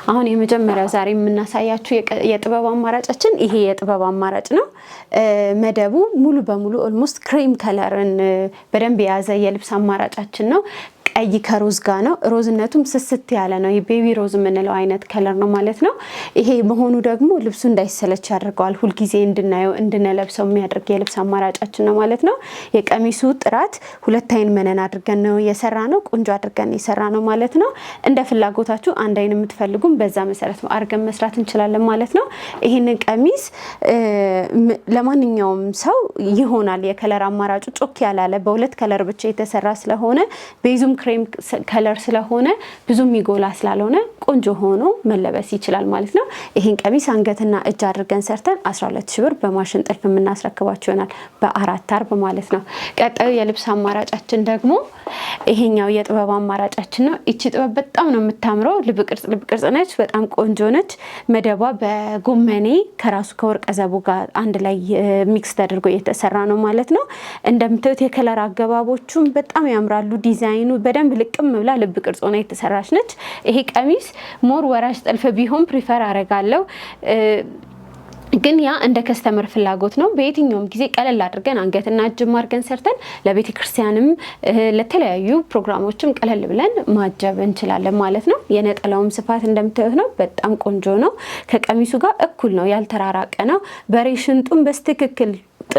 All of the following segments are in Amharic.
አሁን የመጀመሪያው ዛሬ የምናሳያችሁ የጥበብ አማራጫችን ይሄ የጥበብ አማራጭ ነው። መደቡ ሙሉ በሙሉ ኦልሞስት ክሬም ከለርን በደንብ የያዘ የልብስ አማራጫችን ነው። ቀይ ከሮዝ ጋር ነው። ሮዝነቱም ስስት ያለ ነው። የቤቢ ሮዝ የምንለው አይነት ከለር ነው ማለት ነው። ይሄ መሆኑ ደግሞ ልብሱ እንዳይሰለች ያደርገዋል። ሁል ጊዜ እንድናየው እንድንለብሰው የሚያደርግ የልብስ አማራጫችን ነው ማለት ነው። የቀሚሱ ጥራት ሁለት አይን መነን አድርገን ነው የሰራ ነው። ቆንጆ አድርገን የሰራ ነው ማለት ነው። እንደ ፍላጎታችሁ አንድ አይን የምትፈልጉም በዛ መሰረት አድርገን መስራት እንችላለን ማለት ነው። ይሄንን ቀሚስ ለማንኛውም ሰው ይሆናል። የከለር አማራጩ ጮክ ያላለ በሁለት ከለር ብቻ የተሰራ ስለሆነ ቤዙም ክሬም ከለር ስለሆነ ብዙ የሚጎላ ስላልሆነ ቆንጆ ሆኖ መለበስ ይችላል ማለት ነው። ይሄን ቀሚስ አንገትና እጅ አድርገን ሰርተን 12000 ብር በማሽን ጥልፍ የምናስረክባችሁ ይሆናል በ4 አርብ ማለት ነው። ቀጣዩ የልብስ አማራጫችን ደግሞ ይሄኛው የጥበብ አማራጫችን ነው። እቺ ጥበብ በጣም ነው የምታምረው። ልብ ቅርጽ ነች። በጣም ቆንጆ ነች። መደቧ በጎመኔ ከራሱ ከወርቀ ዘቡ ጋር አንድ ላይ ሚክስ ተደርጎ የተሰራ ነው ማለት ነው። እንደምታዩት የከለር አገባቦቹም በጣም ያምራሉ። ዲዛይኑ በደንብ ልቅም ብላ ልብ ቅርጽ ሆና የተሰራች ነች። ይሄ ቀሚስ ሞር ወራጅ ጥልፍ ቢሆን ፕሪፈር አደርጋለሁ። ግን ያ እንደ ከስተመር ፍላጎት ነው። በየትኛውም ጊዜ ቀለል አድርገን አንገትና እጅም አድርገን ሰርተን ለቤተ ክርስቲያንም ለተለያዩ ፕሮግራሞችም ቀለል ብለን ማጀብ እንችላለን ማለት ነው። የነጠላውም ስፋት እንደምታዩት ነው። በጣም ቆንጆ ነው። ከቀሚሱ ጋር እኩል ነው። ያልተራራቀ ነው። በሬ ሽንጡም በስትክክል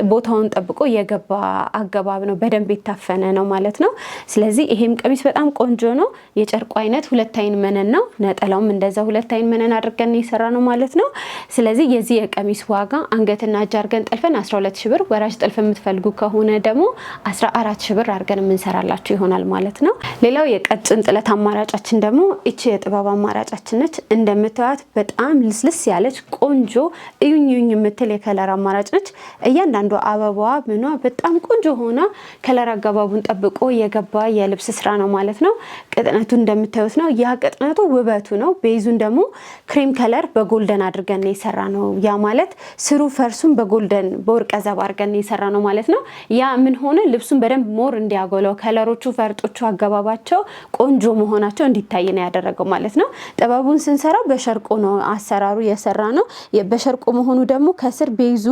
ቦታውን ጠብቆ የገባ አገባብ ነው። በደንብ የታፈነ ነው ማለት ነው። ስለዚህ ይሄም ቀሚስ በጣም ቆንጆ ነው። የጨርቁ አይነት ሁለት አይን መነን ነው። ነጠላውም እንደዛ ሁለት አይን መነን አድርገን የሰራ ነው ማለት ነው። ስለዚህ የዚህ የቀሚስ ዋጋ አንገትና እጅ አድርገን ጠልፈን 12000 ብር፣ ወራጅ ጥልፍ የምትፈልጉ ከሆነ ደግሞ 14000 ብር አድርገን የምንሰራላችሁ ይሆናል ማለት ነው። ሌላው የቀጭን ጥለት አማራጫችን ደግሞ እቺ የጥበብ አማራጫችን ነች። እንደምታዩት በጣም ልስልስ ያለች ቆንጆ እዩኝ የምትል የከለር አማራጭ ነች። እያንዳንዱ አበባዋ ምኗ በጣም ቆንጆ ሆና ከለር አገባቡን ጠብቆ የገባ የልብስ ስራ ነው ማለት ነው። ቅጥነቱ እንደምታዩት ነው። ያ ቅጥነቱ ውበቱ ነው። ቤዙን ደግሞ ክሬም ከለር በጎልደን አድርገን የሰራ ነው። ያ ማለት ስሩ ፈርሱን በጎልደን በወርቀ ዘብ አድርገን የሰራ ነው ማለት ነው። ያ ምን ሆነ ልብሱን በደንብ ሞር እንዲያጎላው ከለሮቹ ፈርጦቹ አገባባቸው ቆንጆ መሆናቸው እንዲታይ ነው ያደረገው ማለት ነው። ጥበቡን ስንሰራው በሸርቆ ነው አሰራሩ የሰራ ነው። በሸርቆ መሆኑ ደግሞ ከስር ቤዙ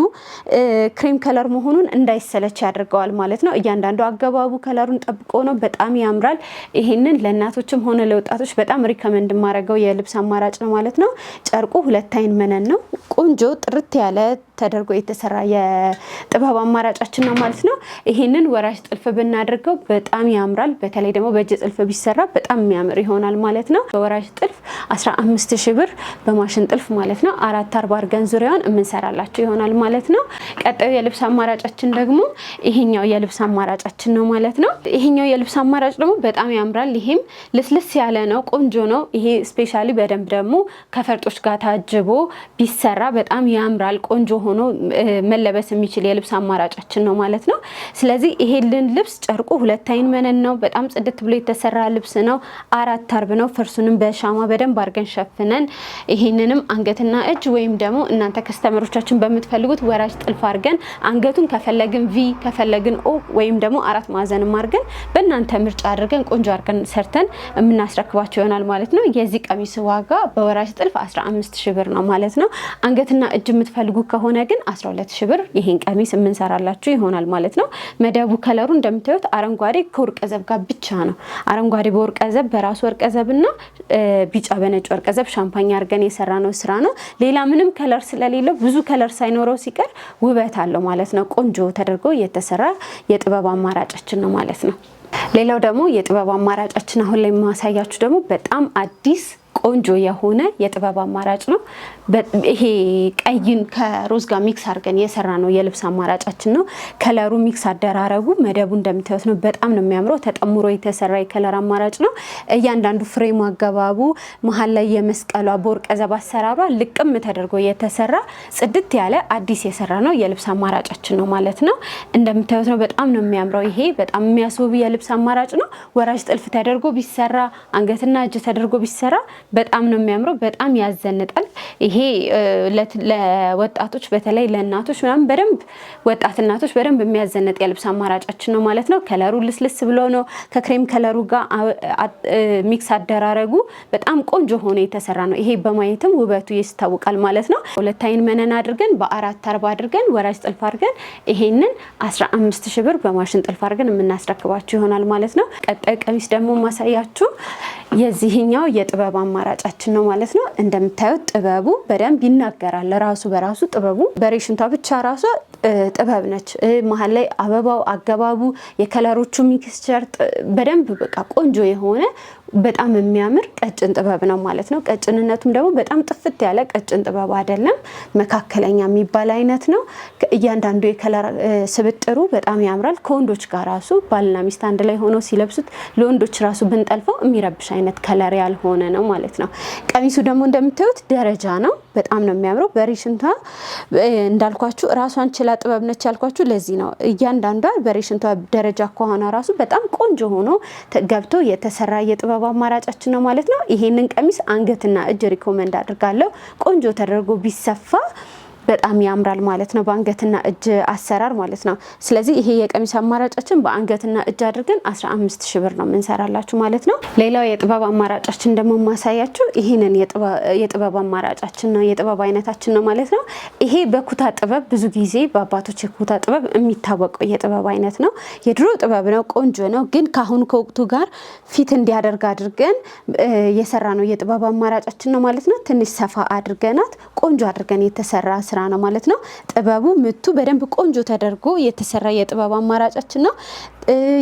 ክሬም ከለር መሆኑን እንዳይሰለች ያደርገዋል ማለት ነው። እያንዳንዱ አገባቡ ከለሩን ጠብቆ ነው። በጣም ያምራል። ይሄንን ለእናቶችም ሆነ ለወጣቶች በጣም ሪከመንድ ማረገው የልብስ አማራጭ ነው ማለት ነው። ጨርቁ ሁለት አይን መነን ነው። ቆንጆ ጥርት ያለ ተደርጎ የተሰራ የጥበብ አማራጫችን ነው ማለት ነው። ይሄንን ወራጅ ጥልፍ ብናደርገው በጣም ያምራል። በተለይ ደግሞ በእጅ ጥልፍ ቢሰራ በጣም የሚያምር ይሆናል ማለት ነው። በወራጅ ጥልፍ 15000 ብር በማሽን ጥልፍ ማለት ነው 440 አድርገን ዙሪያውን የምንሰራላችሁ ይሆናል ማለት ነው። ቀጣዩ የልብስ አማራጫችን ደግሞ ይሄኛው የልብስ አማራጫችን ነው ማለት ነው። ይሄኛው የልብስ አማራጭ ደግሞ በጣም ያምራል። ይሄም ልስልስ ያለ ነው። ቆንጆ ነው። ይሄ ስፔሻሊ በደንብ ደግሞ ከፈርጦች ጋር ታጅቦ ቢሰራ በጣም ያምራል። ቆንጆ ሆኖ መለበስ የሚችል የልብስ አማራጫችን ነው ማለት ነው። ስለዚህ ይሄልን ልብስ ጨርቁ ሁለት አይን መነን ነው። በጣም ጽድት ብሎ የተሰራ ልብስ ነው። 4 አርብ ነው። ፍርሱንም በሻማ በደንብ አድርገን ሸፍነን ይሄንንም አንገትና እጅ ወይም ደግሞ እናንተ ከስተመሮቻችን በምትፈልጉት ወራጅ ጥልፍ አድርገን አንገቱን ከፈለግን ቪ ከፈለግን ኦ ወይም ደግሞ 4 ማዕዘንም አድርገን በእናንተ ምርጫ አድርገን ቆንጆ አድርገን ሰርተን የምናስረክባቸው ይሆናል ማለት ነው። የዚህ ቀሚስ ዋጋ በወራጅ ጥልፍ 15000 ብር ነው ማለት ነው። አንገትና እጅ የምትፈልጉ ከሆነ ግን 12000 ብር ይሄን ቀሚስ የምንሰራላችሁ ይሆናል ማለት ነው። መደቡ ከለሩ እንደምታዩት አረንጓዴ ከወርቀ ዘብ ጋር ብቻ ነው። አረንጓዴ በወርቀ ዘብ በራሱ ወርቀ ዘብና ቢጫ በነጭ ወርቀ ዘብ ሻምፓኝ አድርገን የሰራ ነው ስራ ነው። ሌላ ምንም ከለር ስለሌለው ብዙ ከለር ሳይኖረው ሲቀር ውበት አለው ማለት ነው። ቆንጆ ተደርጎ የተሰራ የጥበብ አማራጫችን ነው ማለት ነው። ሌላው ደግሞ የጥበብ አማራጫችን አሁን ላይ ማሳያችሁ ደግሞ በጣም አዲስ ቆንጆ የሆነ የጥበብ አማራጭ ነው። ይሄ ቀይን ከሮዝ ጋር ሚክስ አድርገን የሰራ ነው የልብስ አማራጫችን ነው። ከለሩ ሚክስ አደራረጉ መደቡ እንደምታዩት ነው። በጣም ነው የሚያምረው። ተጠምሮ የተሰራ የከለር አማራጭ ነው። እያንዳንዱ ፍሬም አገባቡ መሀል ላይ የመስቀሏ በወርቀ ዘብ አሰራሯ ልቅም ተደርጎ የተሰራ ጽድት ያለ አዲስ የሰራ ነው የልብስ አማራጫችን ነው ማለት ነው። እንደምታዩት ነው። በጣም ነው የሚያምረው። ይሄ በጣም የሚያስውብ የልብስ አማራጭ ነው። ወራጅ ጥልፍ ተደርጎ ቢሰራ አንገትና እጅ ተደርጎ ቢሰራ በጣም ነው የሚያምረው። በጣም ያዘንጣል። ይሄ ለወጣቶች በተለይ ለእናቶች ምናምን በደንብ ወጣት እናቶች በደንብ የሚያዘነጥ የልብስ አማራጫችን ነው ማለት ነው። ከለሩ ልስልስ ብሎ ነው ከክሬም ከለሩ ጋር ሚክስ አደራረጉ በጣም ቆንጆ ሆኖ የተሰራ ነው። ይሄ በማየትም ውበቱ ይስታወቃል ማለት ነው። ሁለት አይን መነን አድርገን በ440 አድርገን ወራጅ ጥልፍ አድርገን ይሄንን 15000 ብር በማሽን ጥልፍ አድርገን የምናስረክባችሁ ይሆናል ማለት ነው። ቀጣይ ቀሚስ ደግሞ ማሳያችሁ የዚህኛው የጥበብ አማራጫችን ነው ማለት ነው። እንደምታዩት ጥበቡ በደንብ ይናገራል። ራሱ በራሱ ጥበቡ በሬሽንቷ ብቻ ራሷ ጥበብ ነች። መሀል ላይ አበባው አገባቡ የከለሮቹ ሚክስቸር በደንብ በቃ ቆንጆ የሆነ በጣም የሚያምር ቀጭን ጥበብ ነው ማለት ነው። ቀጭንነቱም ደግሞ በጣም ጥፍት ያለ ቀጭን ጥበብ አይደለም፣ መካከለኛ የሚባል አይነት ነው። እያንዳንዱ የከለር ስብጥሩ በጣም ያምራል። ከወንዶች ጋር ራሱ ባልና ሚስት አንድ ላይ ሆነው ሲለብሱት ለወንዶች ራሱ ብንጠልፈው የሚረብሽ አይነት ከለር ያልሆነ ነው ማለት ነው። ቀሚሱ ደግሞ እንደምታዩት ደረጃ ነው። በጣም ነው የሚያምረው። በሬሽንቷ እንዳልኳችሁ ራሷን ችላ ጥበብ ነች ያልኳችሁ ለዚህ ነው። እያንዳንዷ በሬሽንቷ ደረጃ ከሆነ ራሱ በጣም ቆንጆ ሆኖ ገብቶ የተሰራ የጥበብ አማራጫችን ነው ማለት ነው። ይሄንን ቀሚስ አንገትና እጅ ሪኮመንድ አድርጋለሁ። ቆንጆ ተደርጎ ቢሰፋ በጣም ያምራል ማለት ነው። በአንገትና እጅ አሰራር ማለት ነው። ስለዚህ ይሄ የቀሚስ አማራጫችን በአንገትና እጅ አድርገን 15000 ብር ነው የምንሰራላችሁ ማለት ነው። ሌላው የጥበብ አማራጫችን ደግሞ ማሳያችሁ ይሄንን የጥበብ አማራጫችን ነው፣ የጥበብ አይነታችን ነው ማለት ነው። ይሄ በኩታ ጥበብ ብዙ ጊዜ በአባቶች የኩታ ጥበብ የሚታወቀው የጥበብ አይነት ነው። የድሮ ጥበብ ነው፣ ቆንጆ ነው። ግን ካሁኑ ከወቅቱ ጋር ፊት እንዲያደርግ አድርገን የሰራ ነው የጥበብ አማራጫችን ነው ማለት ነው። ትንሽ ሰፋ አድርገናት ቆንጆ አድርገን የተሰራ ስራ ነው ማለት ነው። ጥበቡ ምቱ በደንብ ቆንጆ ተደርጎ የተሰራ የጥበብ አማራጫችን ነው።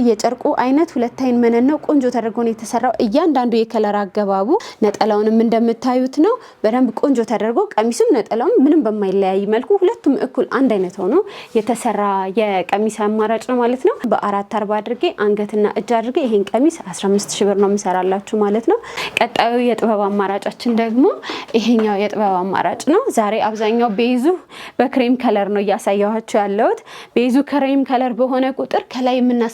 የጨርቁ አይነት ሁለት አይን መነን ነው። ቆንጆ ተደርጎ ነው የተሰራው። እያንዳንዱ የከለር አገባቡ ነጠላውንም እንደምታዩት ነው። በደንብ ቆንጆ ተደርጎ ቀሚሱም ነጠላውም ምንም በማይለያይ መልኩ ሁለቱም እኩል አንድ አይነት ሆኖ የተሰራ የቀሚስ አማራጭ ነው ማለት ነው። በ440 አድርጌ አንገትና እጅ አድርጌ ይሄን ቀሚስ 15000 ብር ነው የምሰራላችሁ ማለት ነው። ቀጣዩ የጥበብ አማራጫችን ደግሞ ይሄኛው የጥበብ አማራጭ ነው። ዛሬ አብዛኛው ቤዙ በክሬም ከለር ነው እያሳያችሁ ያለሁት። ቤዙ ክሬም ከለር በሆነ ቁጥር ከላይ የምናስቀምጣቸው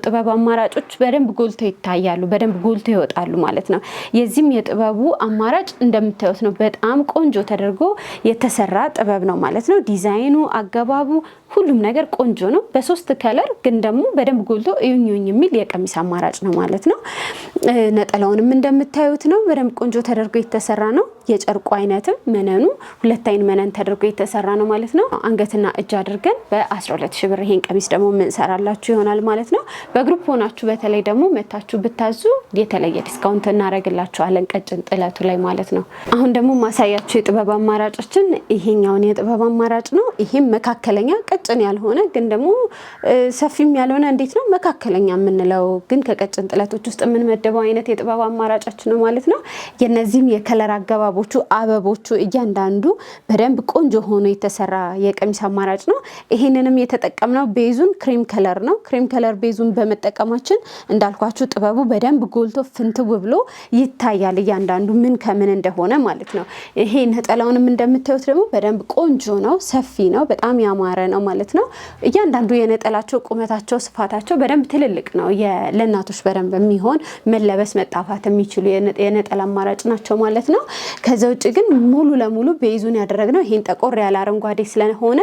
ጥበብ አማራጮች በደንብ ጎልተው ይታያሉ፣ በደንብ ጎልተው ይወጣሉ ማለት ነው። የዚህም የጥበቡ አማራጭ እንደምታዩት ነው። በጣም ቆንጆ ተደርጎ የተሰራ ጥበብ ነው ማለት ነው። ዲዛይኑ፣ አገባቡ፣ ሁሉም ነገር ቆንጆ ነው። በሶስት ከለር ግን ደግሞ በደንብ ጎልቶ እዩኝ የሚል የቀሚስ አማራጭ ነው ማለት ነው። ነጠላውንም እንደምታዩት ነው። በደንብ ቆንጆ ተደርጎ የተሰራ ነው። የጨርቁ አይነትም መነኑ ሁለት አይን መነን ተደርጎ የተሰራ ነው ማለት ነው። አንገትና እጅ አድርገን በ12000 ብር ይሄን ቀሚስ ደግሞ እንሰራላችሁ ይሆናል ማለት ነው። በግሩፕ ሆናችሁ በተለይ ደግሞ መታችሁ ብታዙ የተለየ ዲስካውንት እናደርግላችኋለን ቀጭን ጥለቱ ላይ ማለት ነው። አሁን ደግሞ ማሳያችሁ የጥበብ አማራጮችን ይሄኛውን የጥበብ አማራጭ ነው። ይሄም መካከለኛ ቀጭን ያልሆነ ግን ደግሞ ሰፊም ያልሆነ እንዴት ነው መካከለኛ የምንለው ግን ከቀጭን ጥለቶች ውስጥ የምንመደበው አይነት የጥበብ አማራጫችን ነው ማለት ነው። የነዚህም የከለር አገባቦቹ አበቦቹ እያንዳንዱ በደንብ ቆንጆ ሆኖ የተሰራ የቀሚስ አማራጭ ነው። ይሄንንም የተጠቀምነው ቤዙን ክሬም ከለር ነው። ክሬም ከለር ቤዙን በመጠቀማችን እንዳልኳችሁ ጥበቡ በደንብ ጎልቶ ፍንትው ብሎ ይታያል እያንዳንዱ ምን ከምን እንደሆነ ማለት ነው። ይሄ ነጠላውንም እንደምታዩት ደግሞ በደንብ ቆንጆ ነው፣ ሰፊ ነው፣ በጣም ያማረ ነው ማለት ነው። እያንዳንዱ የነጠላቸው ቁመታቸው፣ ስፋታቸው በደንብ ትልልቅ ነው። ለእናቶች በደንብ የሚሆን መለበስ መጣፋት የሚችሉ የነጠላ አማራጭ ናቸው ማለት ነው። ከዛ ውጭ ግን ሙሉ ለሙሉ ቤዙን ያደረግነው ይሄን ጠቆር ያለ አረንጓዴ ስለሆነ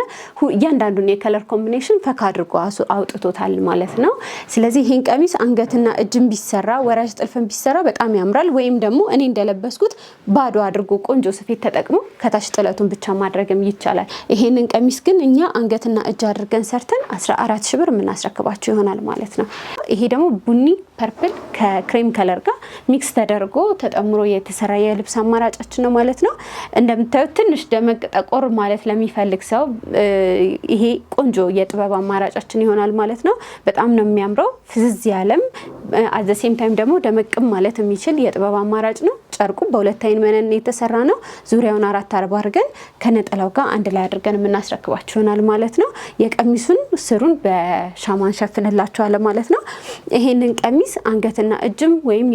እያንዳንዱን የከለር ኮምቢኔሽን ፈካ አድርጎ አውጥቶታል ማለት ነው። ስለዚህ ይሄን ቀሚስ አንገትና እጅን ቢሰራ ወራጅ ጥልፍን ቢሰራ በጣም ያምራል። ወይም ደግሞ እኔ እንደለበስኩት ባዶ አድርጎ ቆንጆ ስፌት ተጠቅሞ ከታች ጥለቱን ብቻ ማድረግም ይቻላል። ይሄንን ቀሚስ ግን እኛ አንገትና እጅ አድርገን ሰርተን 14000 ብር የምናስረክባቸው ይሆናል ማለት ነው። ይሄ ደግሞ ቡኒ ፐርፕል ከክሬም ከለር ጋር ሚክስ ተደርጎ ተጠምሮ የተሰራ የልብስ አማራጫችን ነው ማለት ነው። እንደምታዩት ትንሽ ደመቅ ጠቆር ማለት ለሚፈልግ ሰው ይሄ ቆንጆ የጥበብ አማራጫችን ይሆናል ማለት ነው። በጣም ነው የሚያምረው። ፍዝዝ ያለም አት ዘ ሴም ታይም ደግሞ ደመቅም ማለት የሚችል የጥበብ አማራጭ ነው። ጨርቁ በሁለት አይን መነን የተሰራ ነው። ዙሪያውን 440 አድርገን ከነጠላው ጋር አንድ ላይ አድርገን የምናስረክባችሁ ይሆናል ማለት ነው። ነው። የቀሚሱን ስሩን በሻማ እንሸፍንላችኋለን ማለት ነው። ይሄንን ቀሚስ አንገትና እጅም ወይም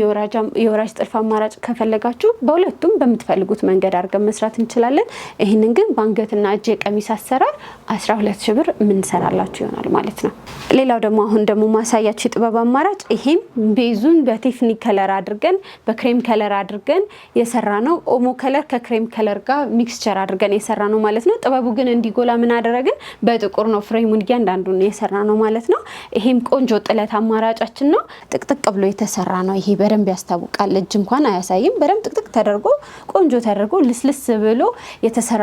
የወራጅ ጥልፍ አማራጭ ከፈለጋችሁ በሁለቱም በምትፈልጉት መንገድ አድርገን መስራት እንችላለን። ይሄንን ግን በአንገትና እጅ የቀሚስ አሰራር 12000 ብር የምንሰራላችሁ ይሆናል ማለት ነው። ሌላው ደግሞ አሁን ደግሞ ማሳያችሁ የጥበብ አማራጭ ይሄም ቤዙን በቴፍኒ ከለር አድርገን በክሬም ከለር አድርገን የሰራ ነው። ኦሞ ከለር ከክሬም ከለር ጋር ሚክስቸር አድርገን የሰራ ነው ማለት ነው። ጥበቡ ግን እንዲጎላ ምን አደረግን? በጥቁር ነው ፍሬሙን እያንዳንዱን የሰራ ነው ማለት ነው። ይሄም ቆንጆ ጥለት አማራጫችን ነው። ጥቅጥቅ ብሎ የተሰራ ነው። ይሄ በደንብ ያስታውቃል። እጅ እንኳን አያሳይም። በደንብ ጥቅጥቅ ተደርጎ ቆንጆ ተደርጎ ልስልስ ብሎ የተሰራ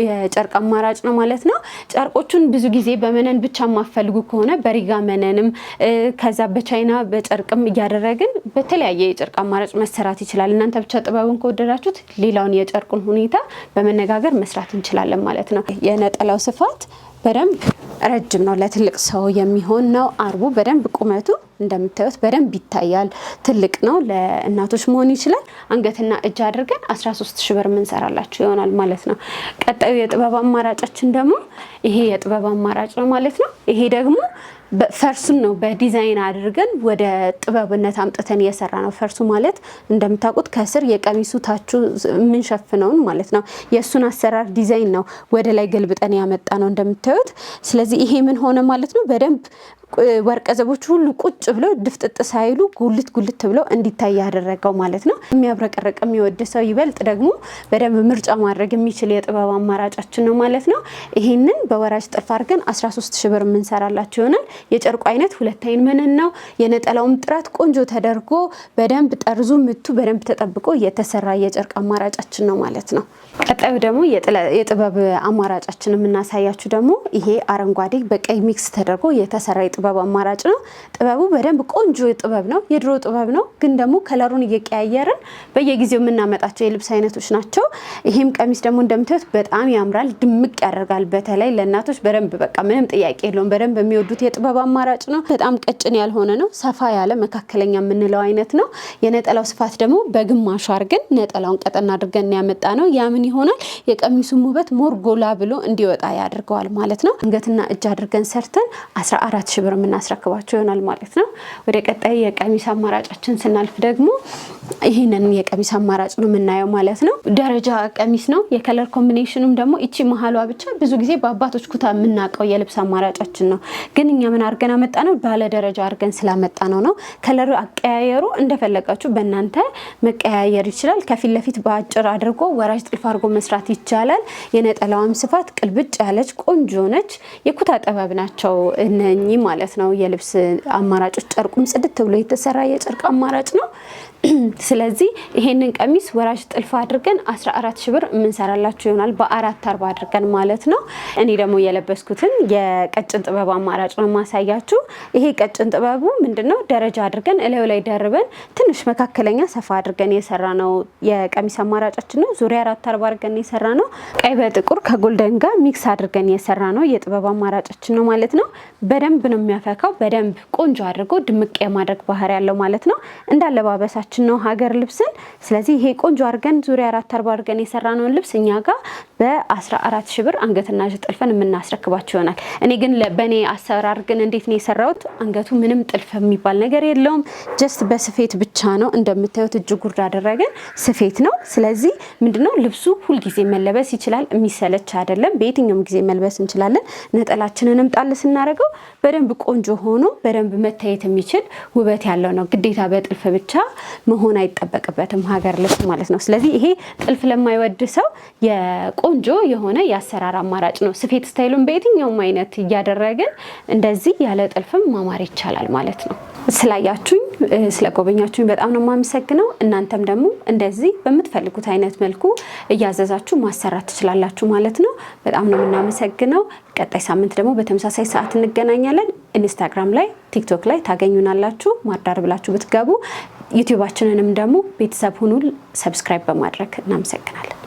የጨርቅ አማራጭ ነው ማለት ነው። ጨርቆቹን ብዙ ጊዜ በመነን ብቻ የማፈልጉ ከሆነ በሪጋ መነንም ከዛ በቻይና በጨርቅም እያደረግን በተለያየ የጨርቅ አማራጭ መሰራት ይችላል። እናንተ ብቻ ጥበቡን ከወደዳችሁት ሌላውን የጨርቁን ሁኔታ በመነጋገር መስራት እንችላለን ማለት ነው። የነጠላው ስፋት በደንብ ረጅም ነው። ለትልቅ ሰው የሚሆን ነው። አርቡ በደንብ ቁመቱ እንደምታዩት በደንብ ይታያል። ትልቅ ነው። ለእናቶች መሆን ይችላል። አንገትና እጅ አድርገን 13000 ብር የምንሰራላችሁ ይሆናል ማለት ነው። ቀጣዩ የጥበብ አማራጫችን ደግሞ ይሄ የጥበብ አማራጭ ነው ማለት ነው። ይሄ ደግሞ ፈርሱን ነው በዲዛይን አድርገን ወደ ጥበብነት አምጥተን የሰራ ነው። ፈርሱ ማለት እንደምታውቁት ከስር የቀሚሱ ታቹ የምንሸፍነውን ማለት ነው። የእሱን አሰራር ዲዛይን ነው ወደ ላይ ገልብጠን ያመጣ ነው እንደምታዩት። ስለዚህ ይሄ ምን ሆነ ማለት ነው በደንብ ወርቀ ዘቦች ሁሉ ቁጭ ብለው ድፍጥጥ ሳይሉ ጉልት ብለው እንዲታይ ያደረገው ማለት ነው። የሚያብረቀረቅ የሚወድ ሰው ይበልጥ ደግሞ በደንብ ምርጫ ማድረግ የሚችል የጥበብ አማራጫችን ነው ማለት ነው። ይሄንን በወራጅ ጥልፍ አድርገን 13000 ብር የምንሰራላችሁ ይሆናል። የጨርቁ አይነት 2 አይን መነን ነው። የነጠላውም ጥራት ቆንጆ ተደርጎ በደንብ ጠርዙ ምቱ በደንብ ተጠብቆ የተሰራ የጨርቅ አማራጫችን ነው ማለት ነው። ቀጣዩ ደግሞ የጥበብ አማራጫችን የምናሳያችሁ ደግሞ ይሄ አረንጓዴ በቀይ ሚክስ ተደርጎ የተሰራ ጥበብ አማራጭ ነው። ጥበቡ በደንብ ቆንጆ ጥበብ ነው። የድሮ ጥበብ ነው፣ ግን ደግሞ ከለሩን እየቀያየርን በየጊዜው የምናመጣቸው የልብስ አይነቶች ናቸው። ይሄም ቀሚስ ደግሞ እንደምታዩት በጣም ያምራል፣ ድምቅ ያደርጋል። በተለይ ለእናቶች በደንብ በቃ ምንም ጥያቄ የለውም በደንብ የሚወዱት የጥበብ አማራጭ ነው። በጣም ቀጭን ያልሆነ ነው፣ ሰፋ ያለ መካከለኛ የምንለው አይነት ነው። የነጠላው ስፋት ደግሞ በግማሹ አድርገን ነጠላውን ቀጠና አድርገን ያመጣ ነው። ያ ምን ይሆናል የቀሚሱን ውበት ሞር ጎላ ብሎ እንዲወጣ ያደርገዋል ማለት ነው። አንገትና እጅ አድርገን ሰርተን 14000 ብር የምናስረክባቸው ይሆናል ማለት ነው። ወደ ቀጣይ የቀሚስ አማራጫችን ስናልፍ ደግሞ ይህንን የቀሚስ አማራጭ ነው የምናየው ማለት ነው። ደረጃ ቀሚስ ነው። የከለር ኮምቢኔሽኑም ደግሞ እቺ መሀሏ ብቻ ብዙ ጊዜ በአባቶች ኩታ የምናውቀው የልብስ አማራጫችን ነው። ግን እኛ ምን አድርገን አመጣ ነው? ባለ ደረጃ አድርገን ስላመጣ ነው። ከለሩ አቀያየሩ እንደፈለጋችሁ በእናንተ መቀያየር ይችላል። ከፊት ለፊት በአጭር አድርጎ ወራጅ ጥልፍ አድርጎ መስራት ይቻላል። የነጠላዋም ስፋት ቅልብጭ ያለች ቆንጆ ነች። የኩታ ጥበብ ናቸው እነኚህ ማለት ነው። የልብስ አማራጮች ጨርቁም ጽድት ብሎ የተሰራ የጨርቅ አማራጭ ነው። ስለዚህ ይሄንን ቀሚስ ወራጅ ጥልፍ አድርገን 14000 ብር የምንሰራላችሁ ይሆናል። በ440 አድርገን ማለት ነው። እኔ ደግሞ የለበስኩትን የቀጭን ጥበብ አማራጭ ነው ማሳያችሁ። ይሄ ቀጭን ጥበቡ ምንድነው ደረጃ አድርገን እላዩ ላይ ደርበን ትንሽ መካከለኛ ሰፋ አድርገን የሰራ ነው የቀሚስ አማራጫችን ነው። ዙሪያ 440 አድርገን የሰራ ነው። ቀይ በጥቁር ከጎልደን ጋር ሚክስ አድርገን የሰራ ነው የጥበብ አማራጫችን ነው ማለት ነው። በደንብ ነው የሚያፈካው። በደንብ ቆንጆ አድርጎ ድምቅ የማድረግ ባህሪ ያለው ማለት ነው። እንዳለባበሳችን ነው ሀገር ልብስን። ስለዚህ ይሄ ቆንጆ አድርገን ዙሪያ 440 አድርገን የሰራነውን ልብስ እኛ ጋር በ14000 ብር አንገትና እጅ ጥልፈን የምናስረክባችሁ ይሆናል። እኔ ግን በኔ አሰራር ግን እንዴት ነው የሰራሁት? አንገቱ ምንም ጥልፍ የሚባል ነገር የለውም። ጀስት በስፌት ብቻ ነው። እንደምታዩት እጅ ጉርድ አደረገን ስፌት ነው። ስለዚህ ምንድነው ልብሱ ሁልጊዜ መለበስ ይችላል። የሚሰለች አይደለም። በየትኛውም ጊዜ መልበስ እንችላለን። ነጠላችንንም ጣል ስናደርገው በደንብ ቆንጆ ሆኖ በደንብ መታየት የሚችል ውበት ያለው ነው። ግዴታ በጥልፍ ብቻ መሆን አይጠበቅበትም ሀገር ልብስ ማለት ነው። ስለዚህ ይሄ ጥልፍ ለማይወድ ሰው የቆንጆ የሆነ የአሰራር አማራጭ ነው። ስፌት ስታይሉን በየትኛውም አይነት እያደረግን እንደዚህ ያለ ጥልፍም ማማር ይቻላል ማለት ነው። ስላያችሁኝ ስለጎበኛችሁኝ በጣም ነው የማመሰግነው። እናንተም ደግሞ እንደዚህ በምትፈልጉት አይነት መልኩ እያዘዛችሁ ማሰራት ትችላላችሁ ማለት ነው። በጣም ነው የምናመሰግነው። ቀጣይ ሳምንት ደግሞ በተመሳሳይ ሰዓት እንገናኛለን። ኢንስታግራም ላይ ቲክቶክ ላይ ታገኙናላችሁ። ማርዳር ብላችሁ ብትገቡ ዩቲዩባችንንም ደግሞ ቤተሰብ ሁኑ ሰብስክራይብ በማድረግ እናመሰግናለን።